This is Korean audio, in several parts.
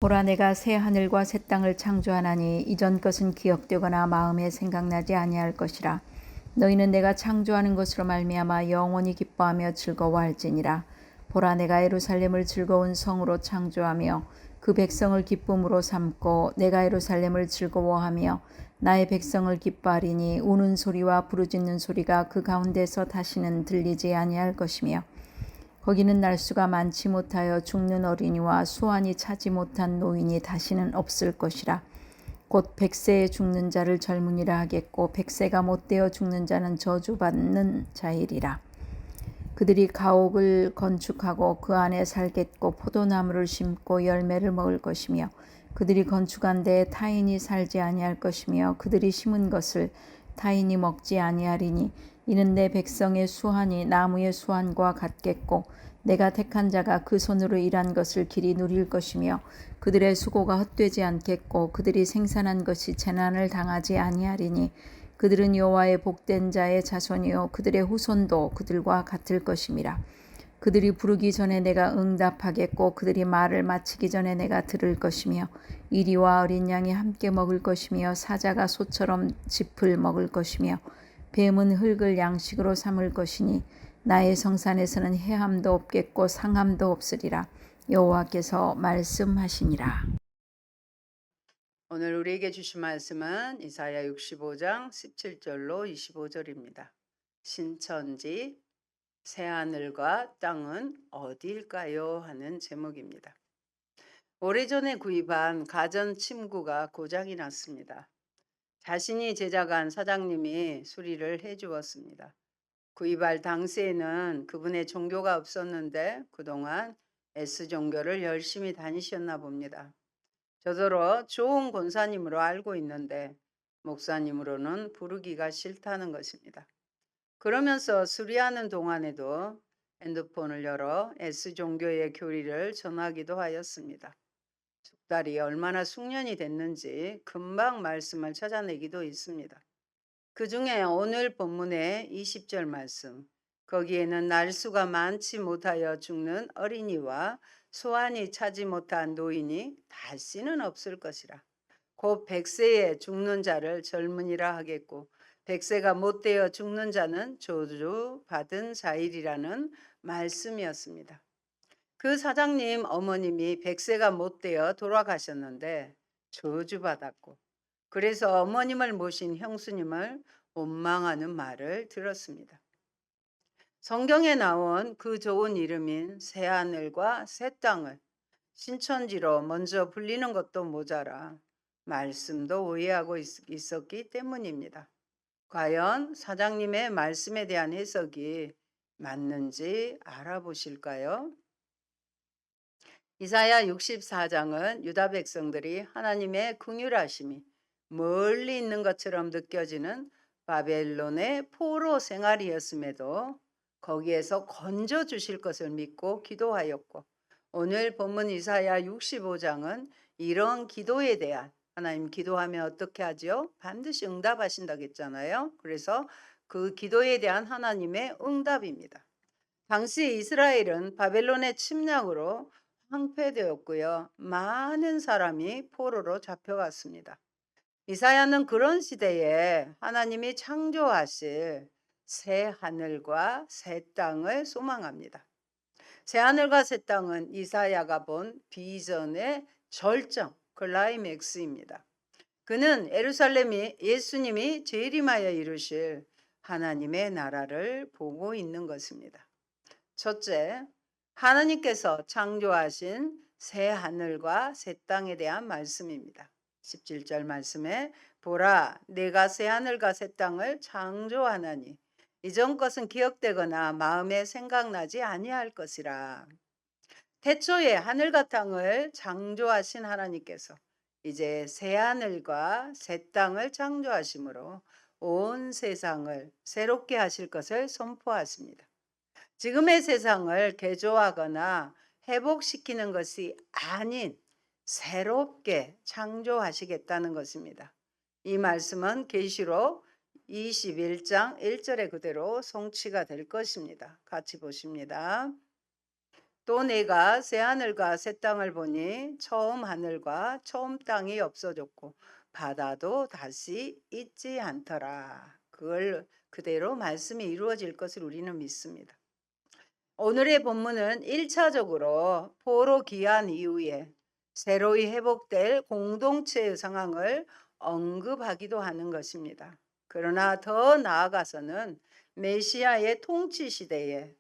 보라, 내가 새 하늘과 새 땅을 창조하나니 이전 것은 기억되거나 마음에 생각나지 아니할 것이라. 너희는 내가 창조하는 것으로 말미암아 영원히 기뻐하며 즐거워할지니라. 보라, 내가 예루살렘을 즐거운 성으로 창조하며 그 백성을 기쁨으로 삼고 내가 예루살렘을 즐거워하며 나의 백성을 기뻐하리니 우는 소리와 부르짖는 소리가 그 가운데서 다시는 들리지 아니할 것이며 거기는 날수가 많지 못하여 죽는 어린이와 수완이 차지 못한 노인이 다시는 없을 것이라. 곧 100세에 죽는 자를 젊은이라 하겠고 100세가 못되어 죽는 자는 저주받는 자이리라. 그들이 가옥을 건축하고 그 안에 살겠고 포도나무를 심고 열매를 먹을 것이며 그들이 건축한 데에 타인이 살지 아니할 것이며 그들이 심은 것을 타인이 먹지 아니하리니 이는 내 백성의 수완이 나무의 수완과 같겠고 내가 택한 자가 그 손으로 일한 것을 길이 누릴 것이며 그들의 수고가 헛되지 않겠고 그들이 생산한 것이 재난을 당하지 아니하리니 그들은 여호와의 복된 자의 자손이요 그들의 후손도 그들과 같을 것임이라. 그들이 부르기 전에 내가 응답하겠고 그들이 말을 마치기 전에 내가 들을 것이며 이리와 어린 양이 함께 먹을 것이며 사자가 소처럼 짚을 먹을 것이며 뱀은 흙을 양식으로 삼을 것이니 나의 성산에서는 해함도 없겠고 상함도 없으리라. 여호와께서 말씀하시니라. 오늘 우리에게 주신 말씀은 이사야 65장 17절로 25절입니다. 신천지 새하늘과 땅은 어디일까요? 하는 제목입니다. 오래전에 구입한 가전 침구가 고장이 났습니다. 자신이 제작한 사장님이 수리를 해주었습니다. 구입할 당시에는 그분의 종교가 없었는데 그동안 S종교를 열심히 다니셨나 봅니다. 저더러 좋은 권사님으로 알고 있는데 목사님으로는 부르기가 싫다는 것입니다. 그러면서 수리하는 동안에도 핸드폰을 열어 S종교의 교리를 전하기도 하였습니다. 숙달이 얼마나 숙련이 됐는지 금방 말씀을 찾아내기도 있습니다. 그 중에 오늘 본문의 20절 말씀, 거기에는 날수가 많지 못하여 죽는 어린이와 소환이 차지 못한 노인이 다시는 없을 것이라. 곧 100세에 죽는 자를 젊은이라 하겠고 100세가 못되어 죽는 자는 저주받은 자일이라는 말씀이었습니다. 그 사장님 어머님이 100세가 못되어 돌아가셨는데 저주받았고 그래서 어머님을 모신 형수님을 원망하는 말을 들었습니다. 성경에 나온 그 좋은 이름인 새하늘과 새 땅을 신천지로 먼저 불리는 것도 모자라 말씀도 오해하고 있었기 때문입니다. 과연 사장님의 말씀에 대한 해석이 맞는지 알아보실까요? 이사야 64장은 유다 백성들이 하나님의 긍휼하심이 멀리 있는 것처럼 느껴지는 바벨론의 포로 생활이었음에도 거기에서 건져 주실 것을 믿고 기도하였고 오늘 본문 이사야 65장은 이런 기도에 대한 하나님 기도하면 어떻게 하죠? 반드시 응답하신다고 했잖아요. 그래서 그 기도에 대한 하나님의 응답입니다. 당시 이스라엘은 바벨론의 침략으로 황폐되었고요. 많은 사람이 포로로 잡혀갔습니다. 이사야는 그런 시대에 하나님이 창조하실 새 하늘과 새 땅을 소망합니다. 새 하늘과 새 땅은 이사야가 본 비전의 절정, 클라이맥스입니다. 그는 예루살렘이 예수님이 재림하여 이루실 하나님의 나라를 보고 있는 것입니다. 첫째, 하나님께서 창조하신 새 하늘과 새 땅에 대한 말씀입니다. 17절 말씀에 보라, 내가 새 하늘과 새 땅을 창조하나니 이전 것은 기억되거나 마음에 생각나지 아니할 것이라. 태초에 하늘과 땅을 창조하신 하나님께서 이제 새 하늘과 새 땅을 창조하심으로 온 세상을 새롭게 하실 것을 선포하십니다. 지금의 세상을 개조하거나 회복시키는 것이 아닌 새롭게 창조하시겠다는 것입니다. 이 말씀은 계시록 21장 1절에 그대로 성취가 될 것입니다. 같이 보십니다. 또 내가 새 하늘과 새 땅을 보니 처음 하늘과 처음 땅이 없어졌고 바다도 다시 있지 않더라. 그걸 그대로 말씀이 이루어질 것을 우리는 믿습니다. 오늘의 본문은 1차적으로 포로 귀환 이후에 새로이 회복될 공동체의 상황을 언급하기도 하는 것입니다. 그러나 더 나아가서는 메시아의 통치 시대에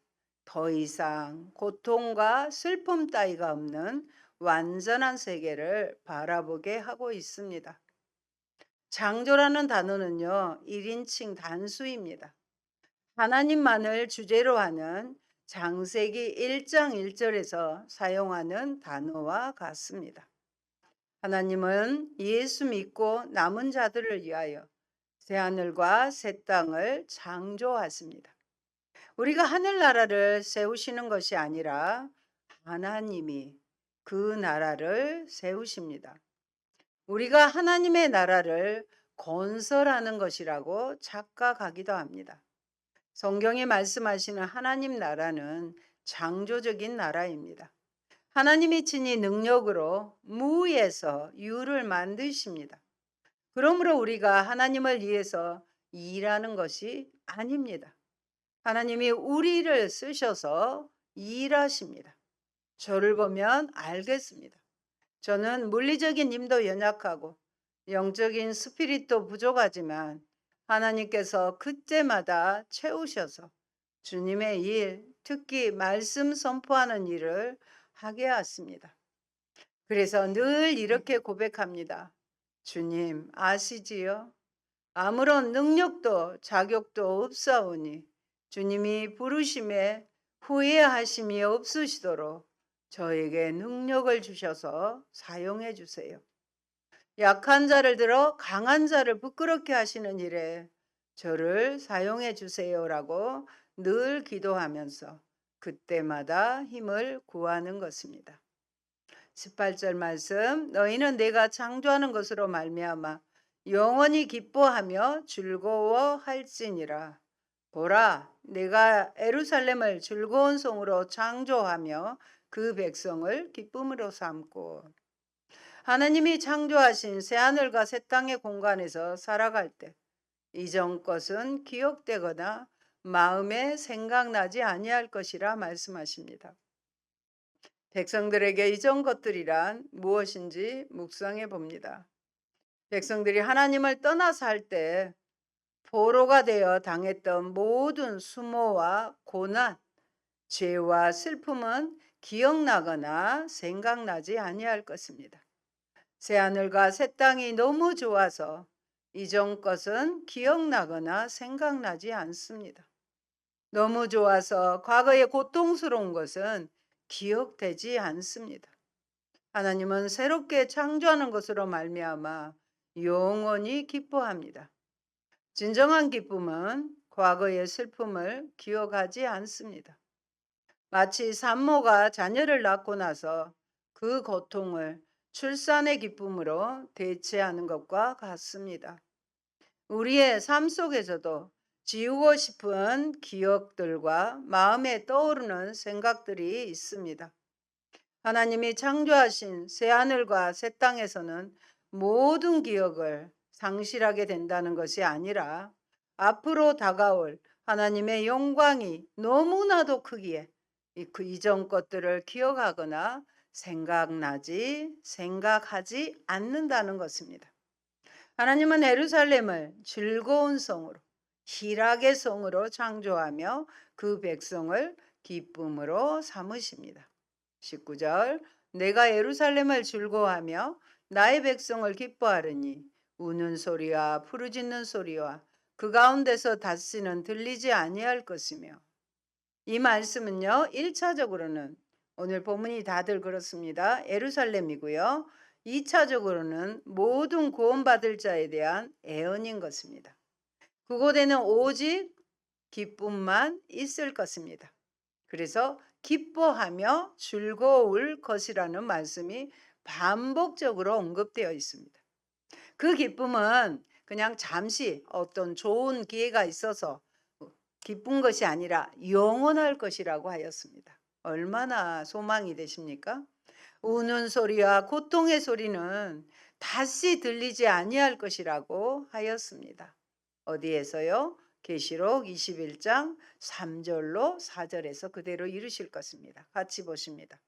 더 이상 고통과 슬픔 따위가 없는 완전한 세계를 바라보게 하고 있습니다. 창조라는 단어는요, 1인칭 단수입니다. 하나님만을 주제로 하는 창세기 1장 1절에서 사용하는 단어와 같습니다. 하나님은 예수 믿고 남은 자들을 위하여 새하늘과 새 땅을 창조하십니다. 우리가 하늘나라를 세우시는 것이 아니라 하나님이 그 나라를 세우십니다. 우리가 하나님의 나라를 건설하는 것이라고 착각하기도 합니다. 성경에 말씀하시는 하나님 나라는 창조적인 나라입니다. 하나님이 친히 능력으로 무에서 유를 만드십니다. 그러므로 우리가 하나님을 위해서 일하는 것이 아닙니다. 하나님이 우리를 쓰셔서 일하십니다. 저를 보면 알겠습니다. 저는 물리적인 힘도 연약하고 영적인 스피릿도 부족하지만 하나님께서 그때마다 채우셔서 주님의 일, 특히 말씀 선포하는 일을 하게 하십니다. 그래서 늘 이렇게 고백합니다. 주님 아시지요? 아무런 능력도 자격도 없사오니 주님이 부르심에 후회하심이 없으시도록 저에게 능력을 주셔서 사용해 주세요. 약한 자를 들어 강한 자를 부끄럽게 하시는 일에 저를 사용해 주세요라고 늘 기도하면서 그때마다 힘을 구하는 것입니다. 18절 말씀, 너희는 내가 창조하는 것으로 말미암아 영원히 기뻐하며 즐거워할지니라. 보라, 내가 에루살렘을 즐거운 성으로 창조하며 그 백성을 기쁨으로 삼고. 하나님이 창조하신 새하늘과 새 땅의 공간에서 살아갈 때 이전 것은 기억되거나 마음에 생각나지 아니할 것이라 말씀하십니다. 백성들에게 이전 것들이란 무엇인지 묵상해 봅니다. 백성들이 하나님을 떠나서 할 때 포로가 되어 당했던 모든 수모와 고난, 죄와 슬픔은 기억나거나 생각나지 아니할 것입니다. 새하늘과 새 땅이 너무 좋아서 이전 것은 기억나거나 생각나지 않습니다. 너무 좋아서 과거의 고통스러운 것은 기억되지 않습니다. 하나님은 새롭게 창조하는 것으로 말미암아 영원히 기뻐합니다. 진정한 기쁨은 과거의 슬픔을 기억하지 않습니다. 마치 산모가 자녀를 낳고 나서 그 고통을 출산의 기쁨으로 대체하는 것과 같습니다. 우리의 삶 속에서도 지우고 싶은 기억들과 마음에 떠오르는 생각들이 있습니다. 하나님이 창조하신 새하늘과 새 땅에서는 모든 기억을 상실하게 된다는 것이 아니라 앞으로 다가올 하나님의 영광이 너무나도 크기에 그 이전 것들을 기억하거나 생각하지 않는다는 것입니다. 하나님은 예루살렘을 즐거운 성으로, 희락의 성으로 창조하며 그 백성을 기쁨으로 삼으십니다. 19절, 내가 예루살렘을 즐거워하며 나의 백성을 기뻐하리니 우는 소리와 부르짖는 소리와 그 가운데서 닷새는 들리지 아니할 것이며. 이 말씀은요, 1차적으로는 오늘 본문이 다들 그렇습니다. 예루살렘이고요. 2차적으로는 모든 구원받을 자에 대한 애언인 것입니다. 그곳에는 오직 기쁨만 있을 것입니다. 그래서 기뻐하며 즐거울 것이라는 말씀이 반복적으로 언급되어 있습니다. 그 기쁨은 그냥 잠시 어떤 좋은 기회가 있어서 기쁜 것이 아니라 영원할 것이라고 하였습니다. 얼마나 소망이 되십니까? 우는 소리와 고통의 소리는 다시 들리지 아니할 것이라고 하였습니다. 어디에서요? 계시록 21장 3절로 4절에서 그대로 이루실 것입니다. 같이 보십니다.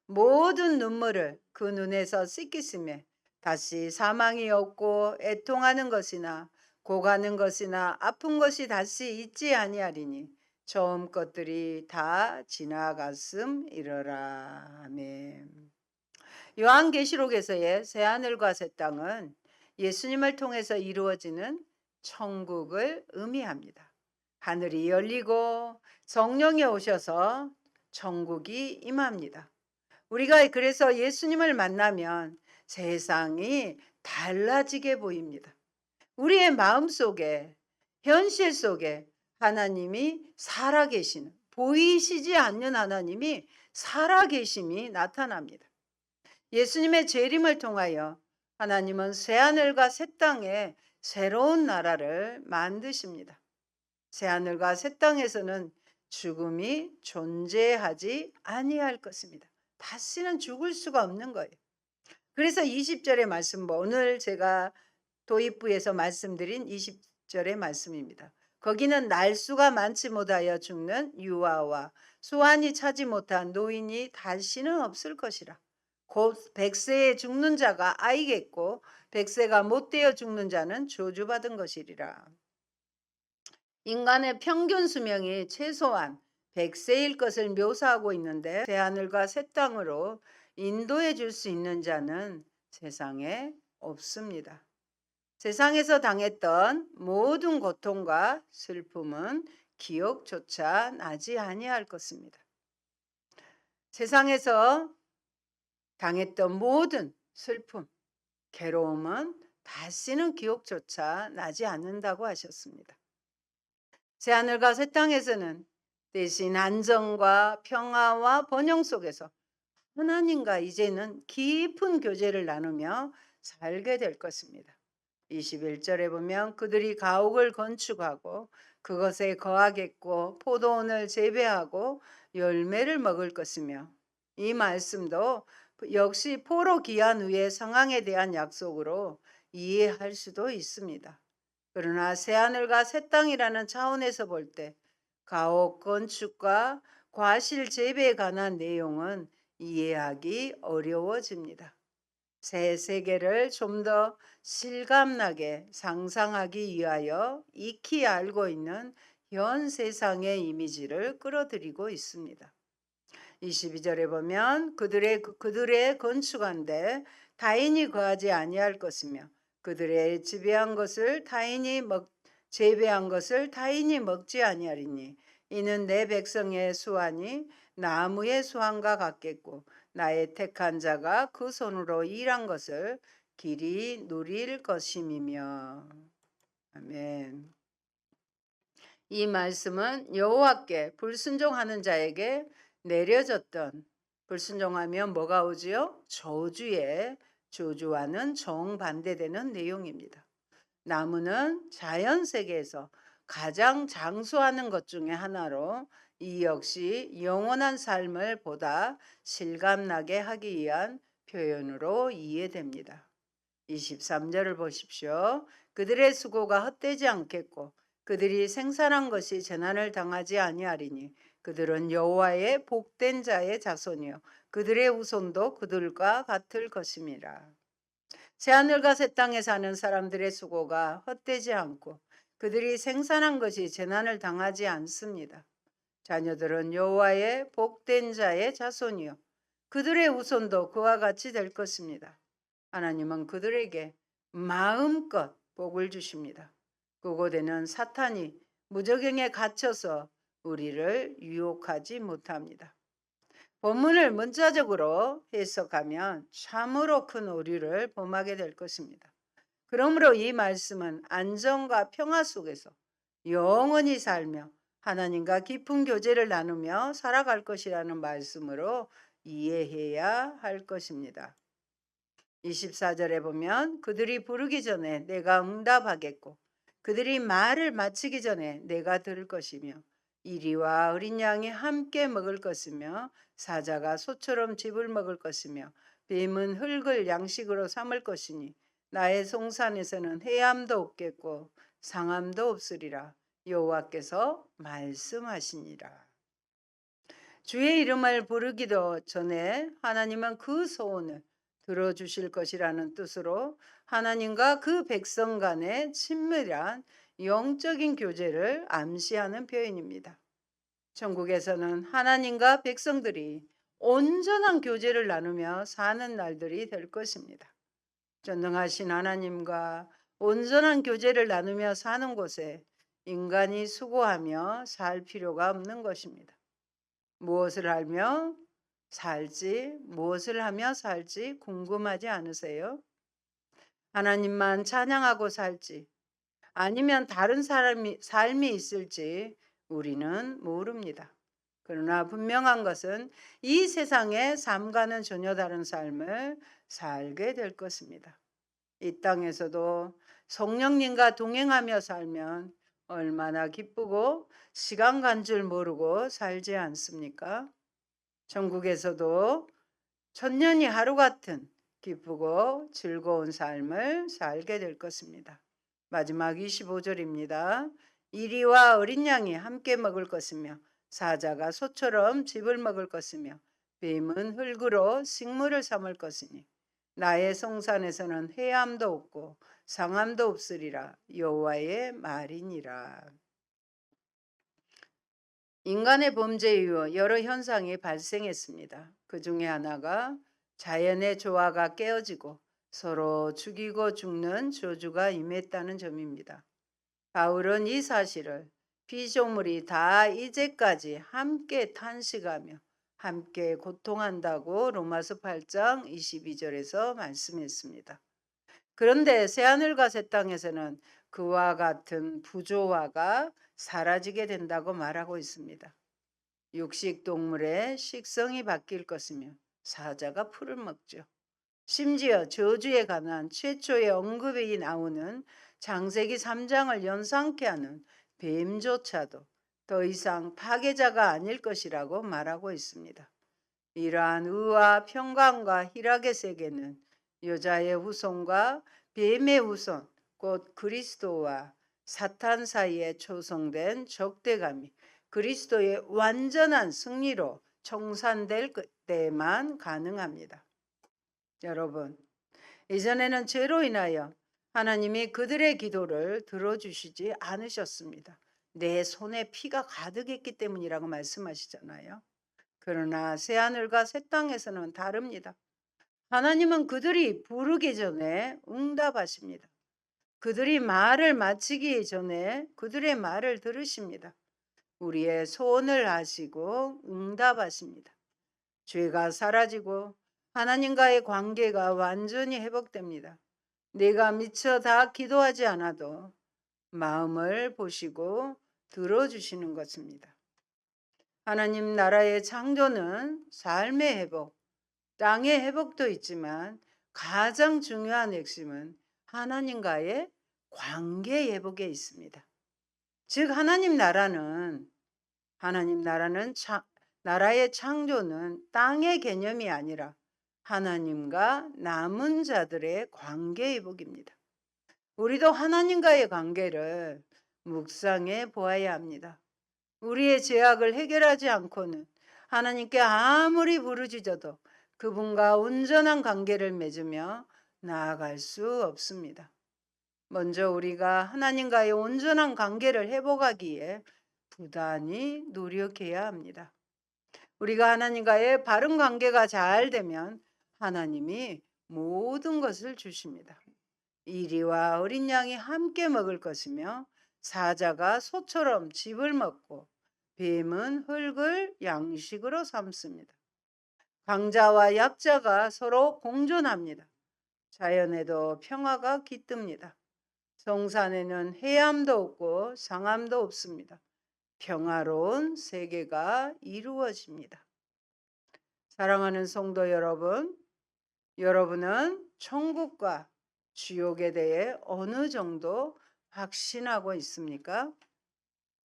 모든 눈물을 그 눈에서 씻기시며 다시 사망이 없고 애통하는 것이나 고가는 것이나 아픈 것이 다시 있지 아니하리니 처음 것들이 다 지나갔음이러라. 아멘. 요한계시록에서의 새하늘과 새 땅은 예수님을 통해서 이루어지는 천국을 의미합니다. 하늘이 열리고 성령이 오셔서 천국이 임합니다. 우리가 그래서 예수님을 만나면 세상이 달라지게 보입니다. 우리의 마음 속에, 현실 속에 하나님이 살아계시는, 보이시지 않는 하나님이 살아계심이 나타납니다. 예수님의 재림을 통하여 하나님은 새하늘과 새 땅에 새로운 나라를 만드십니다. 새하늘과 새 땅에서는 죽음이 존재하지 아니할 것입니다. 다시는 죽을 수가 없는 거예요. 그래서 20절의 말씀, 오늘 제가 도입부에서 말씀드린 20절의 말씀입니다. 거기는 날수가 많지 못하여 죽는 유아와 소환이 차지 못한 노인이 다시는 없을 것이라. 곧 100세에 죽는 자가 아이겠고 100세가 못되어 죽는 자는 저주받은 것이리라. 인간의 평균 수명이 최소한 100세일 것을 묘사하고 있는데 새하늘과 새 땅으로 인도해 줄 수 있는 자는 세상에 없습니다. 세상에서 당했던 모든 고통과 슬픔은 기억조차 나지 아니할 것입니다. 세상에서 당했던 모든 슬픔, 괴로움은 다시는 기억조차 나지 않는다고 하셨습니다. 새하늘과 새 땅에서는 대신 안정과 평화와 번영 속에서 하나님과 이제는 깊은 교제를 나누며 살게 될 것입니다. 21절에 보면 그들이 가옥을 건축하고 그것에 거하겠고 포도원을 재배하고 열매를 먹을 것이며, 이 말씀도 역시 포로 귀환 후의 상황에 대한 약속으로 이해할 수도 있습니다. 그러나 새하늘과 새 땅이라는 차원에서 볼 때 가옥 건축과 과실 재배에 관한 내용은 이해하기 어려워집니다. 새 세계를 좀 더 실감나게 상상하기 위하여 익히 알고 있는 현 세상의 이미지를 끌어들이고 있습니다. 22절에 보면 그들의 건축한데 타인이 거하지 아니할 것이며 그들의 재배한 것을 타인이 먹지 아니하리니 이는 내 백성의 수완이 나무의 수완과 같겠고 나의 택한 자가 그 손으로 일한 것을 길이 누릴 것임이며. 아멘. 이 말씀은 여호와께 불순종하는 자에게 내려졌던, 불순종하면 뭐가 오지요? 저주와는 정반대되는 내용입니다. 나무는 자연 세계에서 가장 장수하는 것 중에 하나로 이 역시 영원한 삶을 보다 실감나게 하기 위한 표현으로 이해됩니다. 23절을 보십시오. 그들의 수고가 헛되지 않겠고 그들이 생산한 것이 재난을 당하지 아니하리니 그들은 여호와의 복된 자의 자손이요 그들의 후손도 그들과 같을 것임이라. 새하늘과 새 땅에 사는 사람들의 수고가 헛되지 않고 그들이 생산한 것이 재난을 당하지 않습니다. 자녀들은 여호와의 복된 자의 자손이요 그들의 후손도 그와 같이 될 것입니다. 하나님은 그들에게 마음껏 복을 주십니다. 그곳에는 사탄이 무저갱에 갇혀서 우리를 유혹하지 못합니다. 본문을 문자적으로 해석하면 참으로 큰 오류를 범하게 될 것입니다. 그러므로 이 말씀은 안정과 평화 속에서 영원히 살며 하나님과 깊은 교제를 나누며 살아갈 것이라는 말씀으로 이해해야 할 것입니다. 24절에 보면 그들이 부르기 전에 내가 응답하겠고 그들이 말을 마치기 전에 내가 들을 것이며 이리와 어린 양이 함께 먹을 것이며 사자가 소처럼 즙을 먹을 것이며 뱀은 흙을 양식으로 삼을 것이니 나의 송산에서는 해함도 없겠고 상함도 없으리라 여호와께서 말씀하시니라. 주의 이름을 부르기도 전에 하나님은 그 소원을 들어주실 것이라는 뜻으로 하나님과 그 백성 간의 친밀한 영적인 교제를 암시하는 표현입니다. 천국에서는 하나님과 백성들이 온전한 교제를 나누며 사는 날들이 될 것입니다. 전능하신 하나님과 온전한 교제를 나누며 사는 곳에 인간이 수고하며 살 필요가 없는 것입니다. 무엇을 하며 살지, 무엇을 하며 살지 궁금하지 않으세요? 하나님만 찬양하고 살지, 아니면 다른 삶이 있을지 우리는 모릅니다. 그러나 분명한 것은 이 세상의 삶과는 전혀 다른 삶을 살게 될 것입니다. 이 땅에서도 성령님과 동행하며 살면 얼마나 기쁘고 시간 간 줄 모르고 살지 않습니까? 천국에서도 천년이 하루 같은 기쁘고 즐거운 삶을 살게 될 것입니다. 마지막 25절입니다. 이리와 어린 양이 함께 먹을 것이며 사자가 소처럼 즙을 먹을 것이며 뱀은 흙으로 식물을 삼을 것이니 나의 성산에서는 해함도 없고 상함도 없으리라 여호와의 말이니라. 인간의 범죄 이후 여러 현상이 발생했습니다. 그 중에 하나가 자연의 조화가 깨어지고 서로 죽이고 죽는 저주가 임했다는 점입니다. 바울은 이 사실을 피조물이 다 이제까지 함께 탄식하며 함께 고통한다고 로마서 8장 22절에서 말씀했습니다. 그런데 새하늘과 새 땅에서는 그와 같은 부조화가 사라지게 된다고 말하고 있습니다. 육식 동물의 식성이 바뀔 것이며 사자가 풀을 먹죠. 심지어 저주에 관한 최초의 언급이 나오는 창세기 3장을 연상케 하는 뱀조차도 더 이상 파괴자가 아닐 것이라고 말하고 있습니다. 이러한 의와 평강과 희락의 세계는 여자의 후손과 뱀의 후손, 곧 그리스도와 사탄 사이에 조성된 적대감이 그리스도의 완전한 승리로 청산될 때만 가능합니다. 여러분, 이전에는 죄로 인하여 하나님이 그들의 기도를 들어주시지 않으셨습니다. 내 손에 피가 가득했기 때문이라고 말씀하시잖아요. 그러나 새하늘과 새 땅에서는 다릅니다. 하나님은 그들이 부르기 전에 응답하십니다. 그들이 말을 마치기 전에 그들의 말을 들으십니다. 우리의 소원을 아시고 응답하십니다. 죄가 사라지고 하나님과의 관계가 완전히 회복됩니다. 내가 미처 다 기도하지 않아도 마음을 보시고 들어주시는 것입니다. 하나님 나라의 창조는 삶의 회복, 땅의 회복도 있지만 가장 중요한 핵심은 하나님과의 관계 회복에 있습니다. 즉 나라의 창조는 땅의 개념이 아니라 하나님과 남은 자들의 관계 회복입니다. 우리도 하나님과의 관계를 묵상해 보아야 합니다. 우리의 죄악을 해결하지 않고는 하나님께 아무리 부르짖어도 그분과 온전한 관계를 맺으며 나아갈 수 없습니다. 먼저 우리가 하나님과의 온전한 관계를 회복하기에 부단히 노력해야 합니다. 우리가 하나님과의 바른 관계가 잘 되면 하나님이 모든 것을 주십니다. 이리와 어린 양이 함께 먹을 것이며 사자가 소처럼 즙을 먹고 뱀은 흙을 양식으로 삼습니다. 강자와 약자가 서로 공존합니다. 자연에도 평화가 깃듭니다. 성산에는 해함도 없고 상함도 없습니다. 평화로운 세계가 이루어집니다. 사랑하는 성도 여러분, 여러분은 천국과 지옥에 대해 어느 정도 확신하고 있습니까?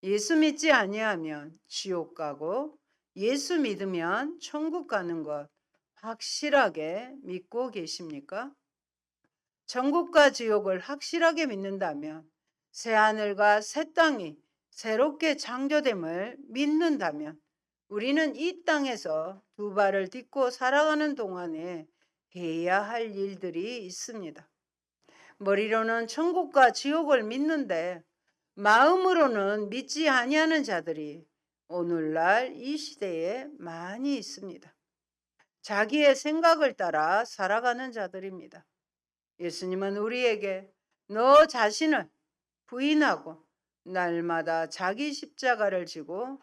예수 믿지 아니하면 지옥 가고 예수 믿으면 천국 가는 것 확실하게 믿고 계십니까? 천국과 지옥을 확실하게 믿는다면, 새하늘과 새 땅이 새롭게 창조됨을 믿는다면, 우리는 이 땅에서 두 발을 딛고 살아가는 동안에 해야 할 일들이 있습니다. 머리로는 천국과 지옥을 믿는데 마음으로는 믿지 아니하는 자들이 오늘날 이 시대에 많이 있습니다. 자기의 생각을 따라 살아가는 자들입니다. 예수님은 우리에게 너 자신을 부인하고 날마다 자기 십자가를 지고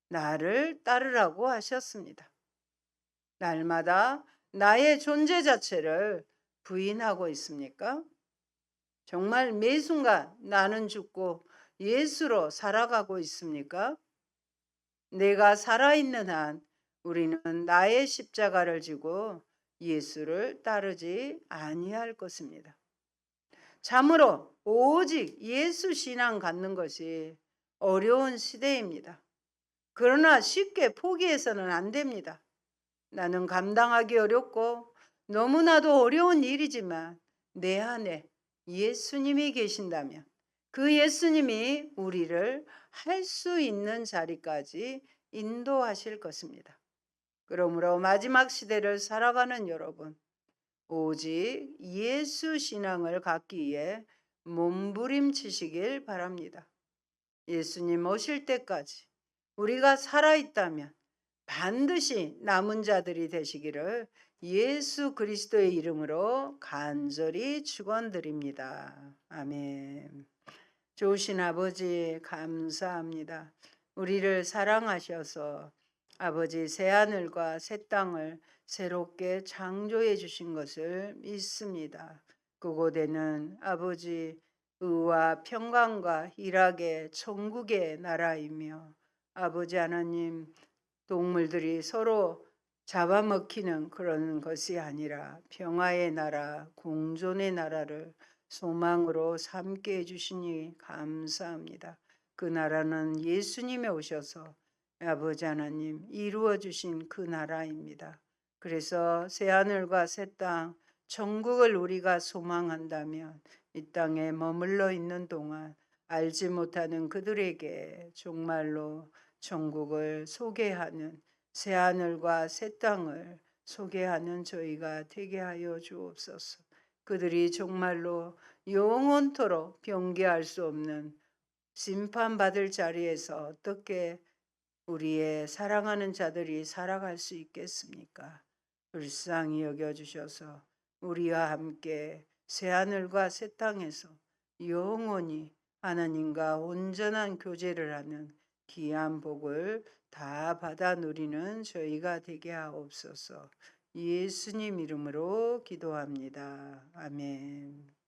나를 따르라고 하셨습니다. 날마다 나의 존재 자체를 부인하고 있습니까? 정말 매 순간 나는 죽고 예수로 살아가고 있습니까? 내가 살아있는 한 우리는 나의 십자가를 지고 예수를 따르지 아니할 것입니다. 참으로 오직 예수 신앙 갖는 것이 어려운 시대입니다. 그러나 쉽게 포기해서는 안 됩니다. 나는 감당하기 어렵고 너무나도 어려운 일이지만 내 안에 예수님이 계신다면 그 예수님이 우리를 할 수 있는 자리까지 인도하실 것입니다. 그러므로 마지막 시대를 살아가는 여러분, 오직 예수 신앙을 갖기 위해 몸부림치시길 바랍니다. 예수님 오실 때까지 우리가 살아있다면 반드시 남은 자들이 되시기를 예수 그리스도의 이름으로 간절히 축원드립니다. 아멘. 좋으신 아버지 감사합니다. 우리를 사랑하셔서 아버지 새하늘과 새 땅을 새롭게 창조해 주신 것을 믿습니다. 그곳에는 아버지 의와 평강과 희락의 천국의 나라이며 아버지 하나님 동물들이 서로 잡아먹히는 그런 것이 아니라 평화의 나라, 공존의 나라를 소망으로 삼게 해주시니 감사합니다. 그 나라는 예수님이 오셔서 아버지 하나님 이루어 주신 그 나라입니다. 그래서 새하늘과 새 땅, 천국을 우리가 소망한다면 이 땅에 머물러 있는 동안 알지 못하는 그들에게 정말로 천국을 소개하는 새하늘과 새 땅을 소개하는 저희가 되게 하여 주옵소서. 그들이 정말로 영원토록 변개할 수 없는 심판받을 자리에서 어떻게 우리의 사랑하는 자들이 살아갈 수 있겠습니까? 불쌍히 여겨주셔서 우리와 함께 새하늘과 새 땅에서 영원히 하나님과 온전한 교제를 하는 귀한 복을 다 받아 누리는 저희가 되게 하옵소서. 예수님 이름으로 기도합니다. 아멘.